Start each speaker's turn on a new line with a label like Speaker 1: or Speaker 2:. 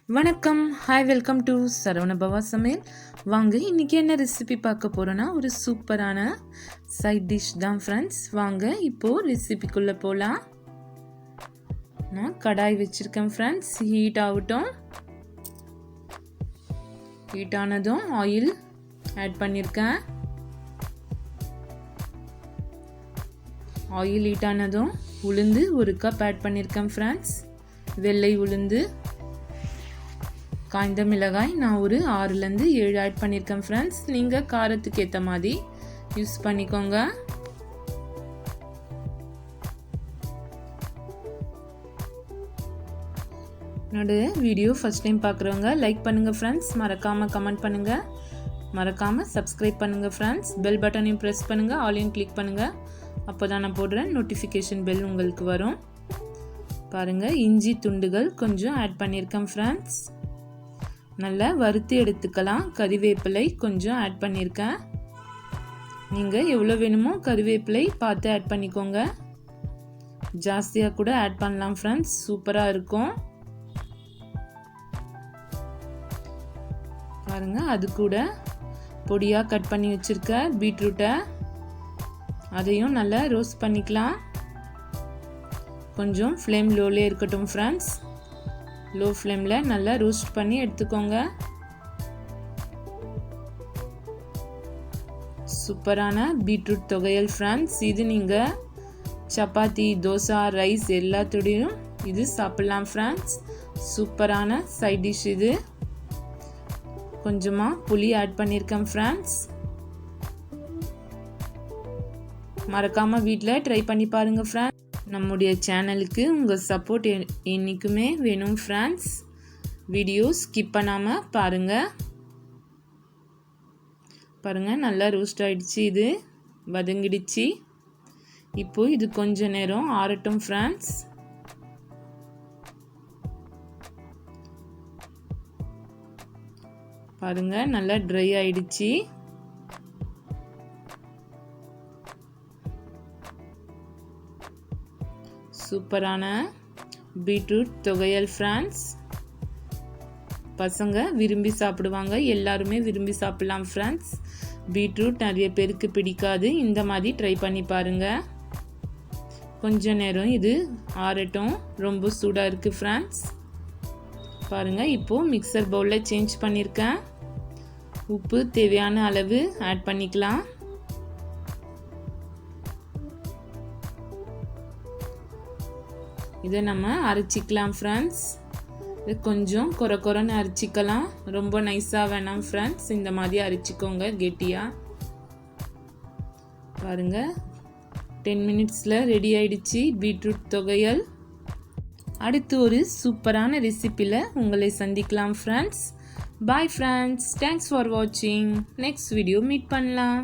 Speaker 1: வணக்கம், hi, welcome to Saravanabhava சமையல். வாங்க இன்றைக்கி என்ன ரெசிபி பார்க்க போகிறோன்னா ஒரு சூப்பரான சைட் டிஷ் தான் ஃப்ரெண்ட்ஸ். வாங்க இப்போது ரெசிபிக்குள்ளே போகலாம். நான் கடாய் வச்சுருக்கேன் ஃப்ரெண்ட்ஸ். ஹீட் ஆகட்டும். ஹீட் ஆனதும் ஆயில் ஆட் பண்ணியிருக்கேன். ஆயில் ஹீட் ஆனதும் உளுந்து ஒரு கப் ஆட் பண்ணியிருக்கேன் ஃப்ரெண்ட்ஸ். வெள்ளை உளுந்து, காய்ந்த மிளகாய் நான் ஒரு 6லேருந்து 7 ஆட் பண்ணியிருக்கேன் ஃப்ரெண்ட்ஸ். நீங்கள் காரத்துக்கு ஏற்ற மாதிரி யூஸ் பண்ணிக்கோங்க. என்னோட வீடியோ ஃபஸ்ட் டைம் பார்க்குறவங்க லைக் பண்ணுங்கள் ஃப்ரெண்ட்ஸ். மறக்காமல் கமெண்ட் பண்ணுங்கள். மறக்காமல் சப்ஸ்கிரைப் பண்ணுங்கள் ஃப்ரெண்ட்ஸ். பெல் பட்டனையும் ப்ரெஸ் பண்ணுங்கள். ஆலையும் கிளிக் பண்ணுங்கள். அப்போ தான் நான் போடுற நோட்டிஃபிகேஷன் பெல் உங்களுக்கு வரும். பாருங்கள், இஞ்சி துண்டுகள் கொஞ்சம் ஆட் பண்ணியிருக்கேன் ஃப்ரெண்ட்ஸ். நல்லா வறுத்து எடுத்துக்கலாம். கறிவேப்பிலை கொஞ்சம் ஆட் பண்ணியிருக்கேன். நீங்கள் எவ்வளோ வேணுமோ கறிவேப்பிலை பார்த்து ஆட் பண்ணிக்கோங்க. ஜாஸ்தியாக கூட ஆட் பண்ணலாம் ஃப்ரெண்ட்ஸ், சூப்பராக இருக்கும். பாருங்கள், அது கூட பொடியாக கட் பண்ணி வச்சுருக்க பீட்ரூட்டை அதையும் நல்லா ரோஸ்ட் பண்ணிக்கலாம். கொஞ்சம் ஃப்ளேம் லோலே இருக்கட்டும் ஃப்ரெண்ட்ஸ். லோ ஃப்ளேமில் நல்லா ரோஸ்ட் பண்ணி எடுத்துக்கோங்க. சூப்பரான பீட்ரூட் தொகையல் ஃப்ரெண்ட்ஸ். இது நீங்கள் சப்பாத்தி, தோசை, ரைஸ் எல்லாத்தோடையும் இது சாப்பிட்லாம் ஃப்ரெண்ட்ஸ். சூப்பரான சைட் டிஷ் இது. கொஞ்சமாக புளி ஆட் பண்ணியிருக்கேன் ஃப்ரெண்ட்ஸ். மறக்காமல் வீட்டில் ட்ரை பண்ணி பாருங்கள் ஃப்ரெண்ட்ஸ். நம்முடைய சேனலுக்கு உங்கள் சப்போர்ட் என்றைக்குமே வேணும் ஃப்ரெண்ட்ஸ். வீடியோ ஸ்கிப் பண்ணாமல் பாருங்கள். பாருங்கள், நல்லா ரோஸ்ட் ஆகிடுச்சு. இது வதங்கிடுச்சு. இப்போது இது கொஞ்ச நேரம் ஆறட்டும் ஃப்ரெண்ட்ஸ். பாருங்கள், நல்லா ட்ரை ஆகிடுச்சு. சூப்பரான பீட்ரூட் தொகையல் ஃப்ரெண்ட்ஸ். பசங்க விரும்பி சாப்பிடுவாங்க. எல்லாருமே விரும்பி சாப்பிடலாம் ஃப்ரெண்ட்ஸ். பீட்ரூட் நிறைய பேருக்கு பிடிக்காது. இந்த மாதிரி ட்ரை பண்ணி பாருங்கள். கொஞ்ச நேரம் இது ஆறட்டும். ரொம்ப சூடாக இருக்குது ஃப்ரெண்ட்ஸ். பாருங்கள், இப்போது மிக்சர் பவுலில் சேஞ்ச் பண்ணியிருக்கேன். உப்பு தேவையான அளவு ஆட் பண்ணிக்கலாம். இதை நம்ம அரைச்சிக்கலாம் ஃப்ரெண்ட்ஸ். இது கொஞ்சம் கொரன்னு அரைச்சிக்கலாம். ரொம்ப நைஸாக வேணாம் ஃப்ரெண்ட்ஸ். இந்த மாதிரி அரைச்சிக்கோங்க கெட்டியாக. பாருங்கள், 10 மினிட்ஸில் ரெடி ஆயிடுச்சு பீட்ரூட் தொகையல். அடுத்து ஒரு சூப்பரான ரெசிப்பியில் உங்களை சந்திக்கலாம் friends. Bye friends. Thanks for வாட்சிங். நெக்ஸ்ட் வீடியோ மீட் பண்ணலாம்.